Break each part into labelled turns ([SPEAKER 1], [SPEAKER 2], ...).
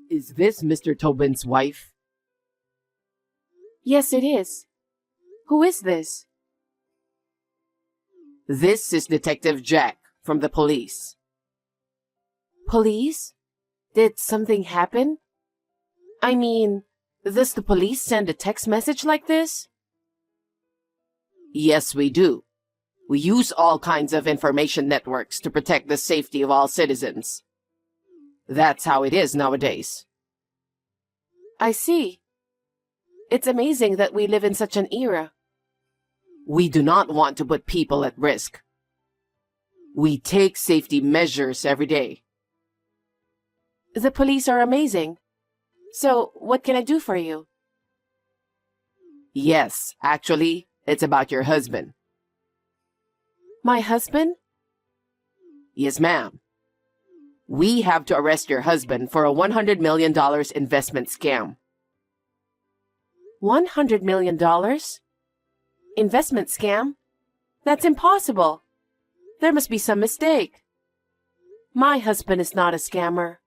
[SPEAKER 1] Is this Mr. Tobin's wife?
[SPEAKER 2] Yes, it is. Who is this?
[SPEAKER 1] This is Detective Jack from the police.
[SPEAKER 2] Police? Did something happen? I mean, does the police send a text message like this?
[SPEAKER 1] Yes, we do. We use all kinds of information networks to protect the safety of all citizens. That's how it is nowadays.
[SPEAKER 2] I see. It's amazing that we live in such an era.
[SPEAKER 1] We do not want to put people at risk. We take safety measures every day.
[SPEAKER 2] The police are amazing. So, what can I do for you?
[SPEAKER 1] Yes, actually, it's about your husband.
[SPEAKER 2] My husband?
[SPEAKER 1] Yes, ma'am. We have to arrest your husband for a $100 million investment scam.
[SPEAKER 2] $100 million? Investment scam? That's impossible. There must be some mistake. My husband is not a scammer.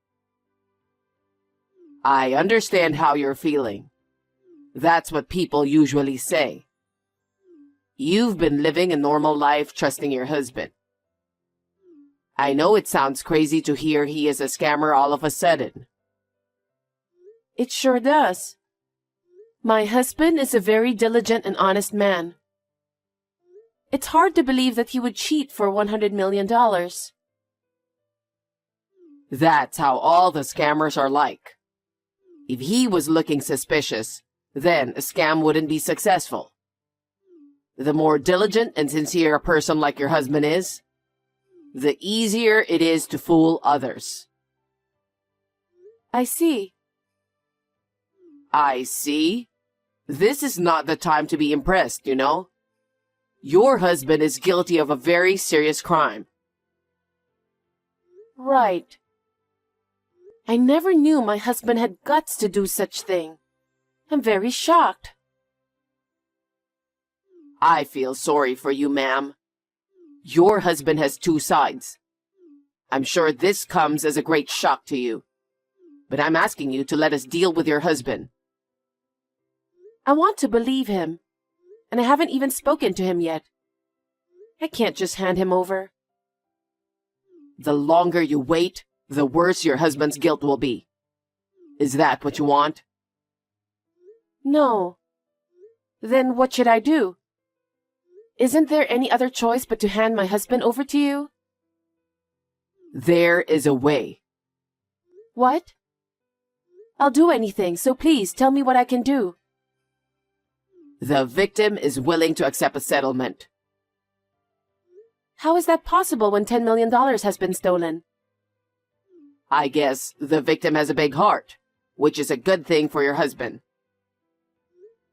[SPEAKER 1] I understand how you're feeling. That's what people usually say. You've been living a normal life trusting your husband. I know it sounds crazy to hear he is a scammer all of a sudden.
[SPEAKER 2] It sure does. My husband is a very diligent and honest man. It's hard to believe that he would cheat for $100 million.
[SPEAKER 1] That's how all the scammers are like. If he was looking suspicious, then a scam wouldn't be successful. The more diligent and sincere a person like your husband is, the easier it is to fool others.
[SPEAKER 2] I see.
[SPEAKER 1] I see. This is not the time to be impressed, you know. Your husband is guilty of a very serious crime.
[SPEAKER 2] Right. I never knew my husband had guts to do such thing. I'm very shocked.
[SPEAKER 1] I feel sorry for you, ma'am. Your husband has two sides. I'm sure this comes as a great shock to you. But I'm asking you to let us deal with your husband.
[SPEAKER 2] I want to believe him, and I haven't even spoken to him yet. I can't just hand him over.
[SPEAKER 1] The longer you wait, the worse your husband's guilt will be. Is that what you want?
[SPEAKER 2] No. Then what should I do? Isn't there any other choice but to hand my husband over to you?
[SPEAKER 1] There is a way.
[SPEAKER 2] What? I'll do anything, so please tell me what I can do.
[SPEAKER 1] The victim is willing to accept a settlement.
[SPEAKER 2] How is that possible when $10 million has been stolen?
[SPEAKER 1] I guess the victim has a big heart, which is a good thing for your husband.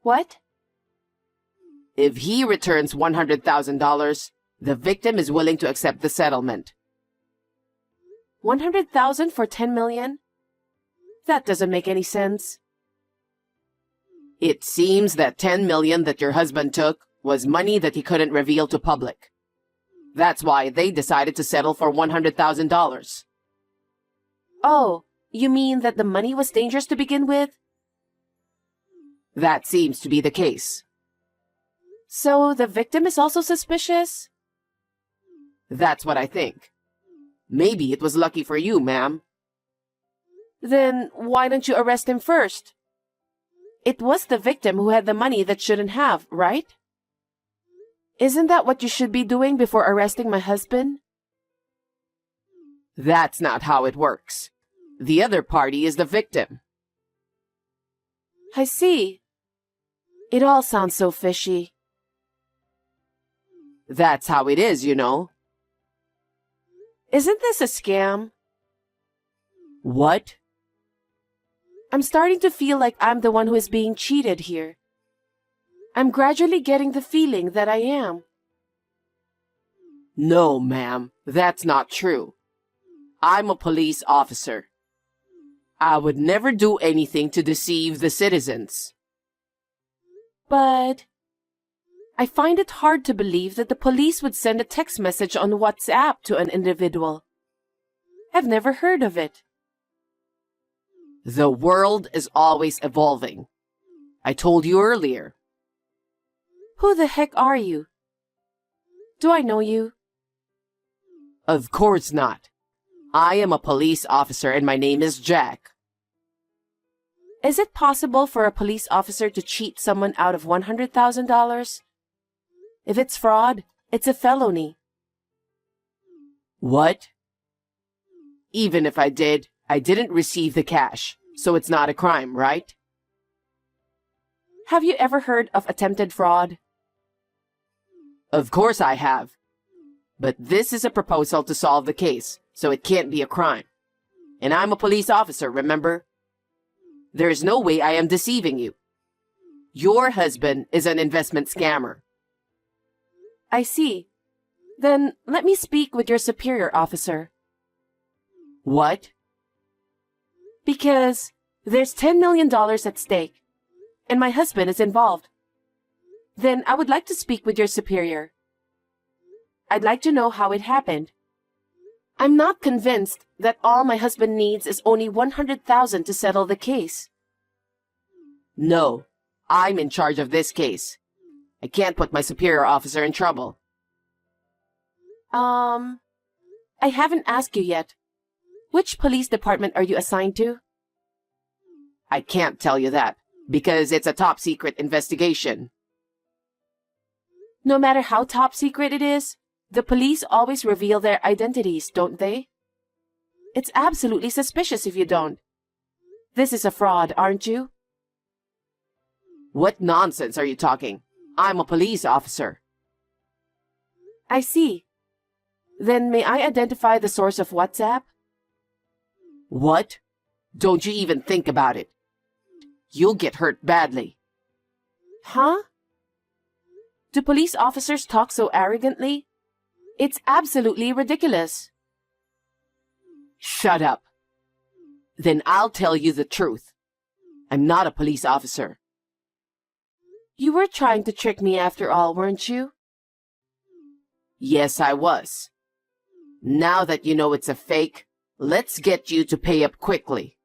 [SPEAKER 2] What?
[SPEAKER 1] If he returns $100,000, the victim is willing to accept the settlement.
[SPEAKER 2] $100,000 for $10 million? That doesn't make any sense.
[SPEAKER 1] It seems that $10 million that your husband took was money that he couldn't reveal to public. That's why they decided to settle for $100,000.
[SPEAKER 2] Oh, you mean that the money was dangerous to begin with?
[SPEAKER 1] That seems to be the case.
[SPEAKER 2] So the victim is also suspicious?
[SPEAKER 1] That's what I think. Maybe it was lucky for you, ma'am.
[SPEAKER 2] Then why don't you arrest him first? It was the victim who had the money that shouldn't have, right? Isn't that what you should be doing before arresting my husband?
[SPEAKER 1] That's not how it works. The other party is the victim.
[SPEAKER 2] I see. It all sounds so fishy.
[SPEAKER 1] That's how it is, you know.
[SPEAKER 2] Isn't this a scam?
[SPEAKER 1] What?
[SPEAKER 2] I'm starting to feel like I'm the one who is being cheated here. I'm gradually getting the feeling that I am.
[SPEAKER 1] No, ma'am, that's not true. I'm a police officer. I would never do anything to deceive the citizens.
[SPEAKER 2] But I find it hard to believe that the police would send a text message on WhatsApp to an individual. I've never heard of it.
[SPEAKER 1] The world is always evolving. I told you earlier.
[SPEAKER 2] Who the heck are you? Do I know you?
[SPEAKER 1] Of course not. I am a police officer and my name is Jack.
[SPEAKER 2] Is it possible for a police officer to cheat someone out of $100,000? If it's fraud, it's a felony.
[SPEAKER 1] What? Even if I didn't receive the cash, so it's not a crime, right?
[SPEAKER 2] Have you ever heard of attempted fraud?
[SPEAKER 1] Of course I have. But this is a proposal to solve the case, so it can't be a crime. And I'm a police officer, remember? There's no way I am deceiving you. Your husband is an investment scammer.
[SPEAKER 2] I see. Then let me speak with your superior officer.
[SPEAKER 1] What?
[SPEAKER 2] Because there's $10 million at stake, and my husband is involved. Then I would like to speak with your superior. I'd like to know how it happened. I'm not convinced that all my husband needs is only $100,000 to settle the case.
[SPEAKER 1] No, I'm in charge of this case. I can't put my superior officer in trouble.
[SPEAKER 2] I haven't asked you yet. Which police department are you assigned to?
[SPEAKER 1] I can't tell you that, because it's a top secret investigation.
[SPEAKER 2] No matter how top secret it is, the police always reveal their identities, don't they? It's absolutely suspicious if you don't. This is a fraud, aren't you?
[SPEAKER 1] What nonsense are you talking? I'm a police officer.
[SPEAKER 2] I see. Then may I identify the source of WhatsApp?
[SPEAKER 1] What? Don't you even think about it. You'll get hurt badly.
[SPEAKER 2] Huh? Do police officers talk so arrogantly? It's absolutely ridiculous.
[SPEAKER 1] Shut up. Then I'll tell you the truth. I'm not a police officer.
[SPEAKER 2] You were trying to trick me after all, weren't you?
[SPEAKER 1] Yes, I was. Now that you know it's a fake, let's get you to pay up quickly.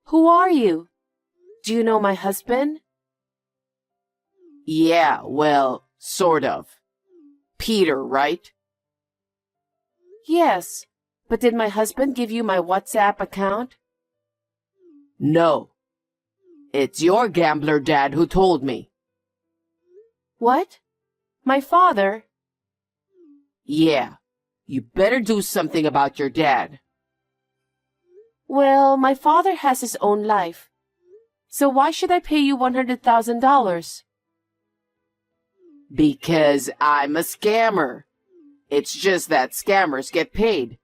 [SPEAKER 2] Who are you? Do you know my husband?
[SPEAKER 1] Yeah, well, sort of. Peter, right?
[SPEAKER 2] Yes, but did my husband give you my WhatsApp account?
[SPEAKER 1] No. It's your gambler dad who told me.
[SPEAKER 2] What? My father?
[SPEAKER 1] Yeah, you better do something about your dad.
[SPEAKER 2] Well, my father has his own life. So why should I pay you $100,000?
[SPEAKER 1] Because I'm a scammer. It's just that scammers get paid.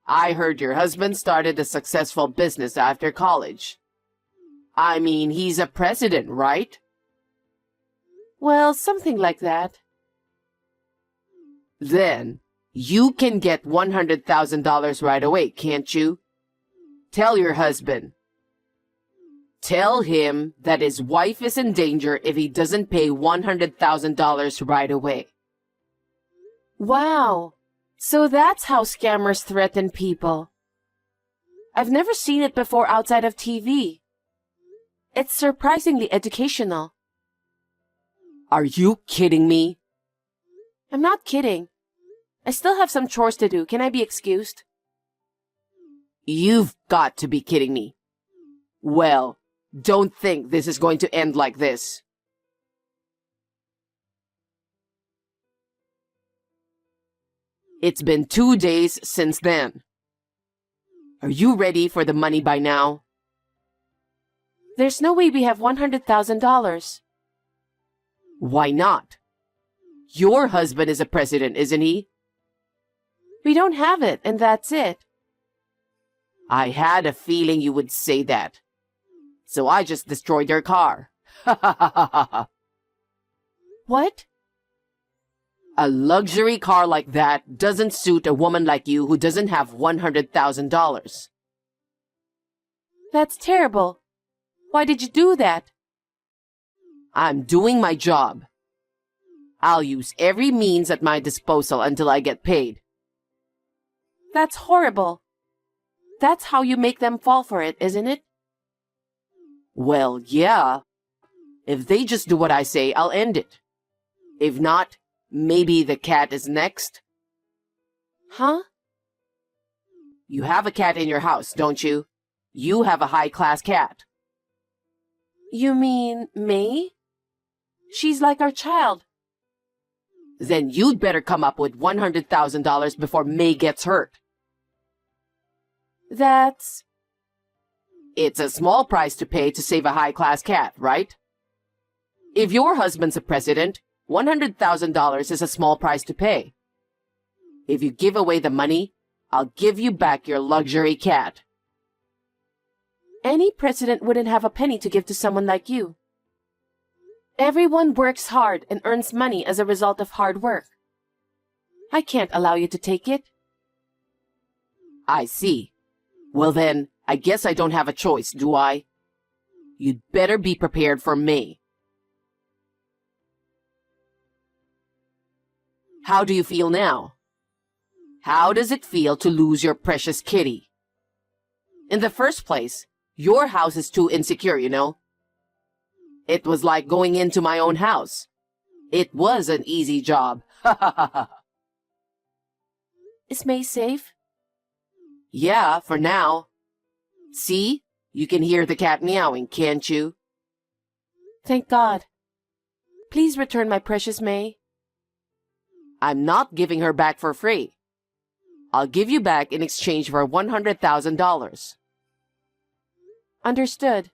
[SPEAKER 1] I heard your husband started a successful business after college. I mean, he's a president, right?
[SPEAKER 2] Well, something like that.
[SPEAKER 1] Then, you can get $100,000 right away, can't you? Tell your husband. Tell him that his wife is in danger if he doesn't pay $100,000 right away.
[SPEAKER 2] Wow. So that's how scammers threaten people. I've never seen it before outside of TV. It's surprisingly educational.
[SPEAKER 1] Are you kidding me?
[SPEAKER 2] I'm not kidding. I still have some chores to do. Can I be excused?
[SPEAKER 1] You've got to be kidding me. Well, don't think this is going to end like this. It's been 2 days since then. Are you ready for the money by now?
[SPEAKER 2] There's no way we have $100,000.
[SPEAKER 1] Why not? Your husband is a president, isn't he?
[SPEAKER 2] We don't have it, and that's it.
[SPEAKER 1] I had a feeling you would say that. So I just destroyed your car. Ha ha ha ha ha.
[SPEAKER 2] What?
[SPEAKER 1] A luxury car like that doesn't suit a woman like you who doesn't have $100,000.
[SPEAKER 2] That's terrible. Why did you do that?
[SPEAKER 1] I'm doing my job. I'll use every means at my disposal until I get paid.
[SPEAKER 2] That's horrible. That's how you make them fall for it, isn't it?
[SPEAKER 1] Well, yeah. If they just do what I say, I'll end it. If not, maybe the cat is next.
[SPEAKER 2] Huh?
[SPEAKER 1] You have a cat in your house, don't you? You have a high-class cat.
[SPEAKER 2] You mean May? She's like our child.
[SPEAKER 1] Then you'd better come up with $100,000 before May gets hurt.
[SPEAKER 2] That's...
[SPEAKER 1] It's a small price to pay to save a high-class cat, right? If your husband's a president, $100,000 is a small price to pay. If you give away the money, I'll give you back your luxury cat.
[SPEAKER 2] Any president wouldn't have a penny to give to someone like you. Everyone works hard and earns money as a result of hard work. I can't allow you to take it.
[SPEAKER 1] I see. Well then, I guess I don't have a choice, do I? You'd better be prepared for me. How do you feel now? How does it feel to lose your precious kitty? In the first place, your house is too insecure, you know. It was like going into my own house. It was an easy job. Ha ha ha ha.
[SPEAKER 2] Is May safe?
[SPEAKER 1] Yeah, for now. See? You can hear the cat meowing, can't you?
[SPEAKER 2] Thank God. Please return my precious May.
[SPEAKER 1] I'm not giving her back for free. I'll give you back in exchange for $100,000.
[SPEAKER 2] Understood.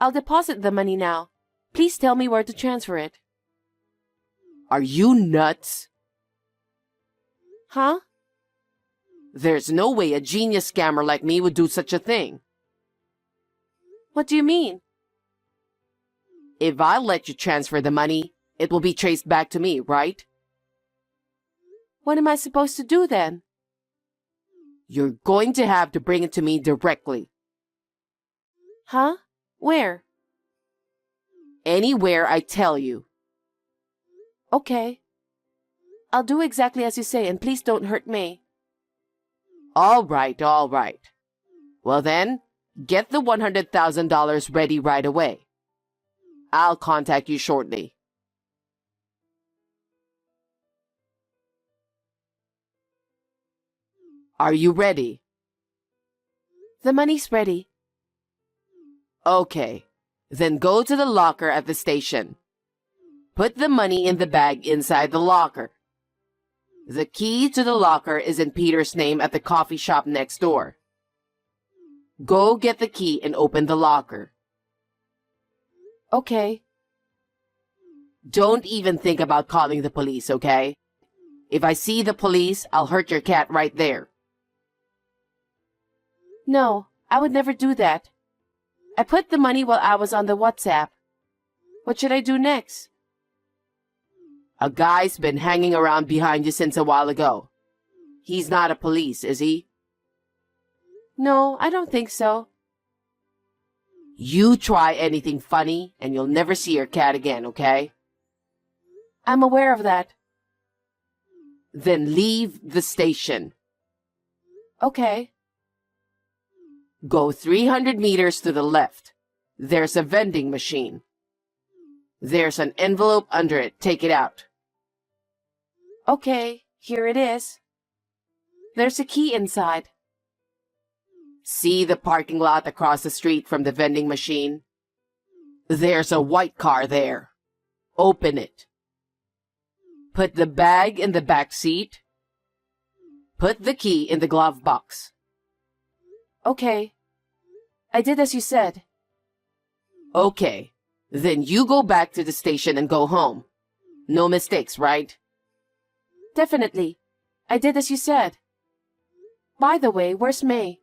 [SPEAKER 2] I'll deposit the money now. Please tell me where to transfer it.
[SPEAKER 1] Are you nuts?
[SPEAKER 2] Huh?
[SPEAKER 1] There's no way a genius scammer like me would do such a thing.
[SPEAKER 2] What do you mean?
[SPEAKER 1] If I let you transfer the money, it will be traced back to me, right?
[SPEAKER 2] What am I supposed to do then?
[SPEAKER 1] You're going to have to bring it to me directly.
[SPEAKER 2] Huh? Where?
[SPEAKER 1] Anywhere I tell you.
[SPEAKER 2] Okay. I'll do exactly as you say, and please don't hurt May.
[SPEAKER 1] All right, all right. Well then, get the $100,000 ready right away. I'll contact you shortly. Are you ready?
[SPEAKER 2] The money's ready.
[SPEAKER 1] Okay, then go to the locker at the station. Put the money in the bag inside the locker. The key to the locker is in Peter's name at the coffee shop next door. Go get the key and open the locker.
[SPEAKER 2] Okay.
[SPEAKER 1] Don't even think about calling the police, okay? If I see the police, I'll hurt your cat right there.
[SPEAKER 2] No, I would never do that. I put the money while I was on the WhatsApp. What should I do next?
[SPEAKER 1] A guy's been hanging around behind you since a while ago. He's not a police, is he?
[SPEAKER 2] No, I don't think so.
[SPEAKER 1] You try anything funny and you'll never see your cat again, okay?
[SPEAKER 2] I'm aware of that.
[SPEAKER 1] Then leave the station.
[SPEAKER 2] Okay.
[SPEAKER 1] Go 300 meters to the left. There's a vending machine. There's an envelope under it. Take it out.
[SPEAKER 2] Okay, here it is. There's a key inside.
[SPEAKER 1] See the parking lot across the street from the vending machine? There's a white car there. Open it. Put the bag in the back seat. Put the key in the glove box.
[SPEAKER 2] Okay. I did as you said.
[SPEAKER 1] Okay. Then you go back to the station and go home. No mistakes, right?
[SPEAKER 2] Definitely. I did as you said. By the way, where's May?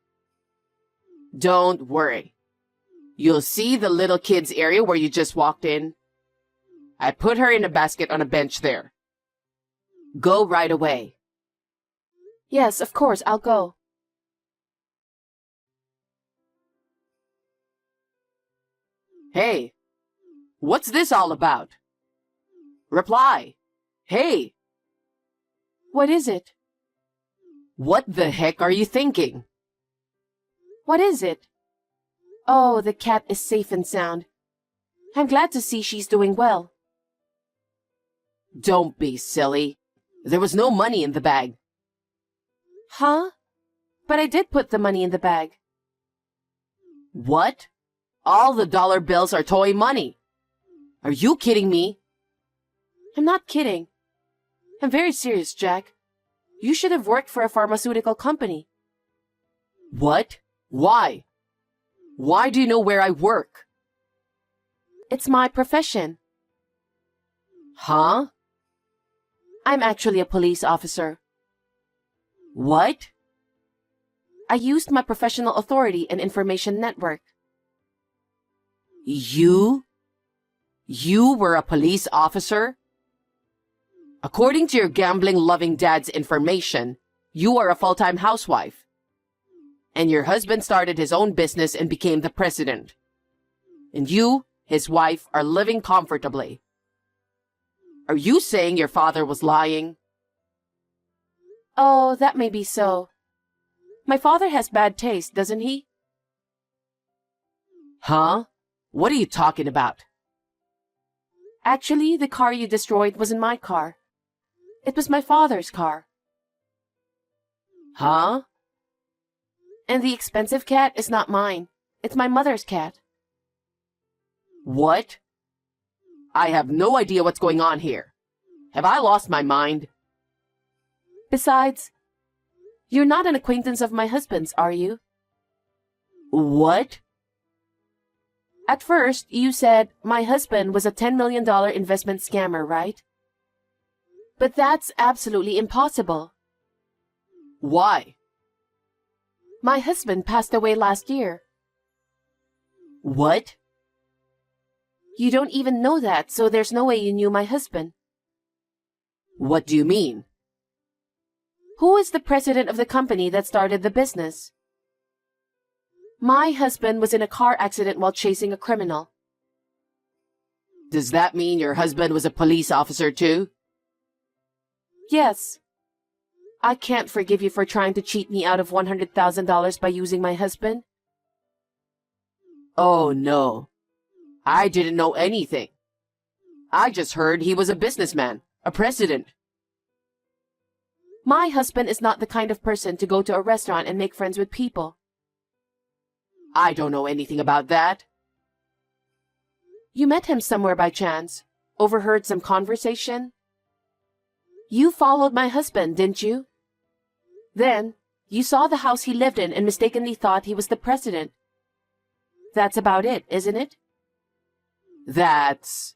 [SPEAKER 1] Don't worry. You'll see the little kids area where you just walked in. I put her in a basket on a bench there. Go right away.
[SPEAKER 2] Yes, of course, I'll go.
[SPEAKER 1] Hey, what's this all about? Reply. Hey,
[SPEAKER 2] What is it?
[SPEAKER 1] what the heck are you thinking?
[SPEAKER 2] What is it? Oh, the cat is safe and sound. I'm glad to see she's doing well.
[SPEAKER 1] Don't be silly. There was no money in the bag.
[SPEAKER 2] Huh? But I did put the money in the bag.
[SPEAKER 1] What? All the dollar bills are toy money. Are you kidding me?
[SPEAKER 2] I'm not kidding. I'm very serious, Jack. You should have worked for a pharmaceutical company.
[SPEAKER 1] What? Why? Why do you know where I work?
[SPEAKER 2] It's my profession.
[SPEAKER 1] Huh?
[SPEAKER 2] I'm actually a police officer.
[SPEAKER 1] What?
[SPEAKER 2] I used my professional authority and information network.
[SPEAKER 1] You? You were a police officer? According to your gambling-loving dad's information, you are a full-time housewife. And your husband started his own business and became the president. And you, his wife, are living comfortably. Are you saying your father was lying?
[SPEAKER 2] Oh, that may be so. My father has bad taste, doesn't he?
[SPEAKER 1] Huh? What are you talking about?
[SPEAKER 2] Actually, the car you destroyed wasn't my car. It was my father's car.
[SPEAKER 1] Huh?
[SPEAKER 2] And the expensive cat is not mine. It's my mother's cat.
[SPEAKER 1] What? I have no idea what's going on here. Have I lost my mind?
[SPEAKER 2] Besides, you're not an acquaintance of my husband's, are you?
[SPEAKER 1] What?
[SPEAKER 2] At first, you said my husband was a $10 million investment scammer, right? But that's absolutely impossible.
[SPEAKER 1] Why?
[SPEAKER 2] My husband passed away last year.
[SPEAKER 1] What?
[SPEAKER 2] You don't even know that, so there's no way you knew my husband.
[SPEAKER 1] What do you mean?
[SPEAKER 2] Who is the president of the company that started the business? My husband was in a car accident while chasing a criminal.
[SPEAKER 1] Does that mean your husband was a police officer too?
[SPEAKER 2] Yes. I can't forgive you for trying to cheat me out of $100,000 by using my husband.
[SPEAKER 1] Oh no. I didn't know anything. I just heard he was a businessman, a president.
[SPEAKER 2] My husband is not the kind of person to go to a restaurant and make friends with people.
[SPEAKER 1] I don't know anything about that.
[SPEAKER 2] You met him somewhere by chance. Overheard some conversation. You followed my husband, didn't you? Then, you saw the house he lived in and mistakenly thought he was the president. That's about it, isn't it?
[SPEAKER 1] That's...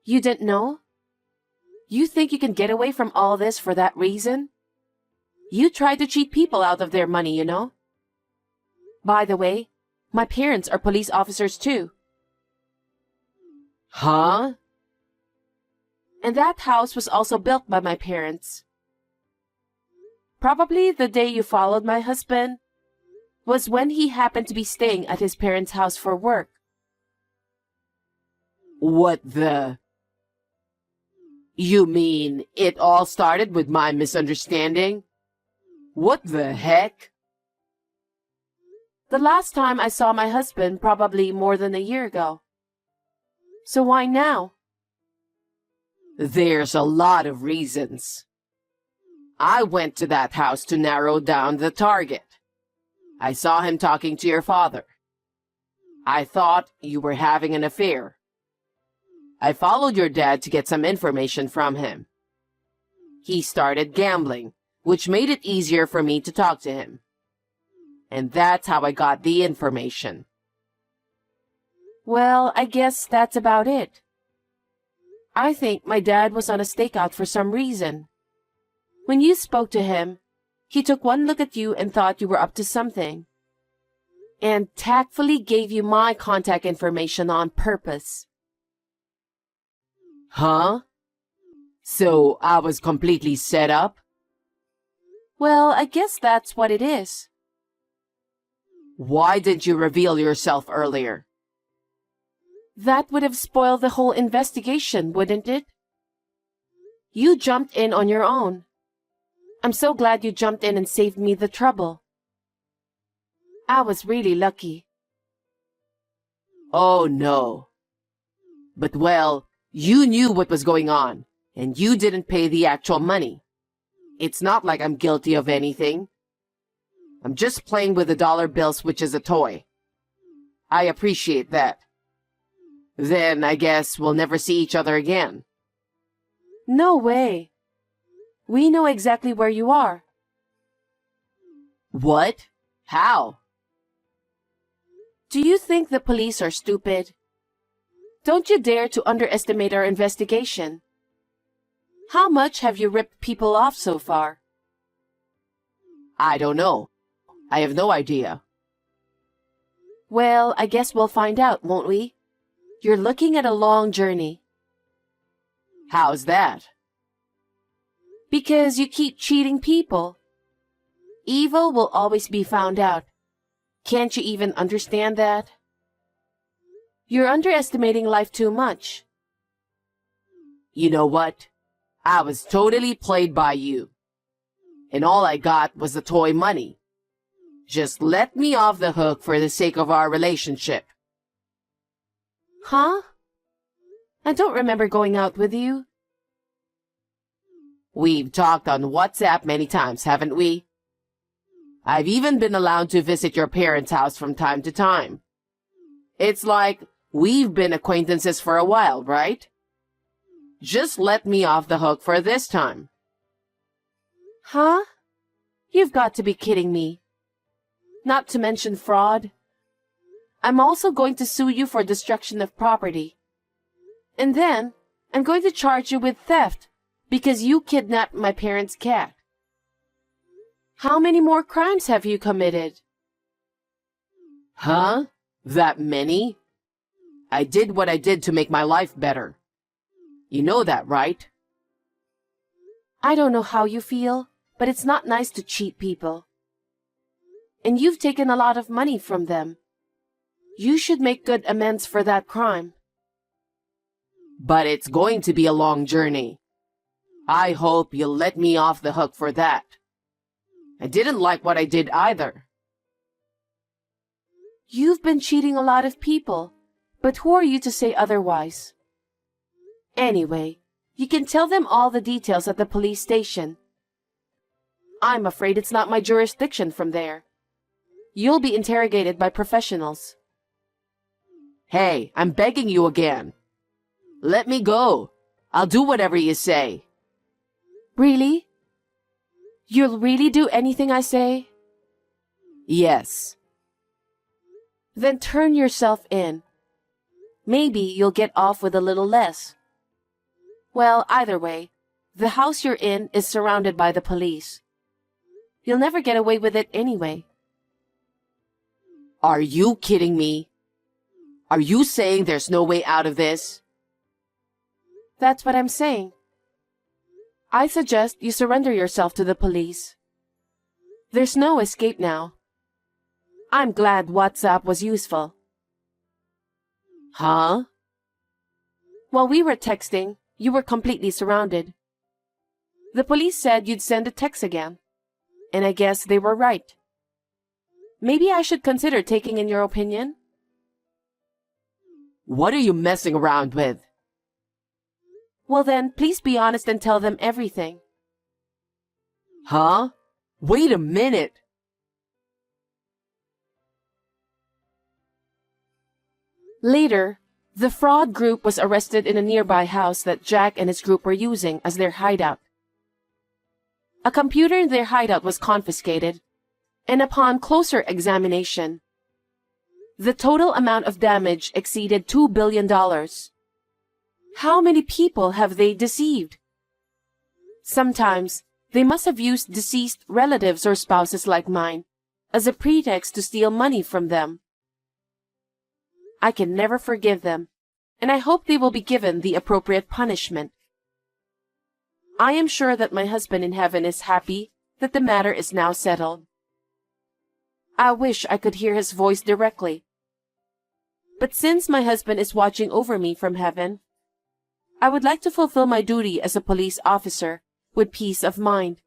[SPEAKER 2] You didn't know? You think you can get away from all this for that reason? You tried to cheat people out of their money, you know? By the way, my parents are police officers too.
[SPEAKER 1] Huh?
[SPEAKER 2] And that house was also built by my parents. Probably the day you followed my husband was when he happened to be staying at his parents' house for work.
[SPEAKER 1] What the... You mean it all started with my misunderstanding? What the heck?
[SPEAKER 2] The last time I saw my husband probably more than a year ago. So why now?
[SPEAKER 1] There's a lot of reasons. I went to that house to narrow down the target. I saw him talking to your father. I thought you were having an affair. I followed your dad to get some information from him. He started gambling, which made it easier for me to talk to him. And that's how I got the information.
[SPEAKER 2] Well, I guess that's about it. I think my dad was on a stakeout for some reason. When you spoke to him, he took one look at you and thought you were up to something. And tactfully gave you my contact information on purpose.
[SPEAKER 1] Huh? So I was completely set up?
[SPEAKER 2] Well, I guess that's what it is.
[SPEAKER 1] Why didn't you reveal yourself earlier?
[SPEAKER 2] That would have spoiled the whole investigation, wouldn't it? You jumped in on your own. I'm so glad you jumped in and saved me the trouble. I was really lucky.
[SPEAKER 1] Oh no. But well, you knew what was going on, and you didn't pay the actual money. It's not like I'm guilty of anything. I'm just playing with the dollar bills, which is a toy. I appreciate that. Then I guess we'll never see each other again.
[SPEAKER 2] No way. We know exactly where you are.
[SPEAKER 1] What? How?
[SPEAKER 2] Do you think the police are stupid? Don't you dare to underestimate our investigation. How much have you ripped people off so far?
[SPEAKER 1] I don't know. I have no idea.
[SPEAKER 2] Well, I guess we'll find out, won't we? You're looking at a long journey.
[SPEAKER 1] How's that?
[SPEAKER 2] Because you keep cheating people. Evil will always be found out. Can't you even understand that? You're underestimating life too much.
[SPEAKER 1] You know what? I was totally played by you. And all I got was the toy money. Just let me off the hook for the sake of our relationship.
[SPEAKER 2] Huh? I don't remember going out with you.
[SPEAKER 1] We've talked on WhatsApp many times, haven't we? I've even been allowed to visit your parents' house from time to time. It's like we've been acquaintances for a while, right? Just let me off the hook for this time.
[SPEAKER 2] Huh? You've got to be kidding me. Not to mention fraud. I'm also going to sue you for destruction of property. And then, I'm going to charge you with theft because you kidnapped my parents' cat. How many more crimes have you committed?
[SPEAKER 1] Huh? That many? I did what I did to make my life better. You know that, right?
[SPEAKER 2] I don't know how you feel, but it's not nice to cheat people. And you've taken a lot of money from them. You should make good amends for that crime.
[SPEAKER 1] But it's going to be a long journey. I hope you'll let me off the hook for that. I didn't like what I did either.
[SPEAKER 2] You've been cheating a lot of people, but who are you to say otherwise? Anyway, you can tell them all the details at the police station. I'm afraid it's not my jurisdiction from there. You'll be interrogated by professionals.
[SPEAKER 1] Hey, I'm begging you again. Let me go. I'll do whatever you say.
[SPEAKER 2] Really? You'll really do anything I say?
[SPEAKER 1] Yes.
[SPEAKER 2] Then turn yourself in. Maybe you'll get off with a little less. Well, either way, the house you're in is surrounded by the police. You'll never get away with it anyway.
[SPEAKER 1] Are you kidding me? Are you saying there's no way out of this?
[SPEAKER 2] That's what I'm saying. I suggest you surrender yourself to the police. There's no escape now. I'm glad WhatsApp was useful.
[SPEAKER 1] Huh?
[SPEAKER 2] While we were texting, you were completely surrounded. The police said you'd send a text again, and I guess they were right. Maybe I should consider taking in your opinion?
[SPEAKER 1] What are you messing around with?
[SPEAKER 2] Well then, please be honest and tell them everything.
[SPEAKER 1] Huh? Wait a minute.
[SPEAKER 2] Later, the fraud group was arrested in a nearby house that Jack and his group were using as their hideout. A computer in their hideout was confiscated, and upon closer examination, the total amount of damage exceeded $2 billion. How many people have they deceived? Sometimes, they must have used deceased relatives or spouses like mine as a pretext to steal money from them. I can never forgive them, and I hope they will be given the appropriate punishment. I am sure that my husband in heaven is happy that the matter is now settled. I wish I could hear his voice directly. But since my husband is watching over me from heaven, I would like to fulfill my duty as a police officer with peace of mind.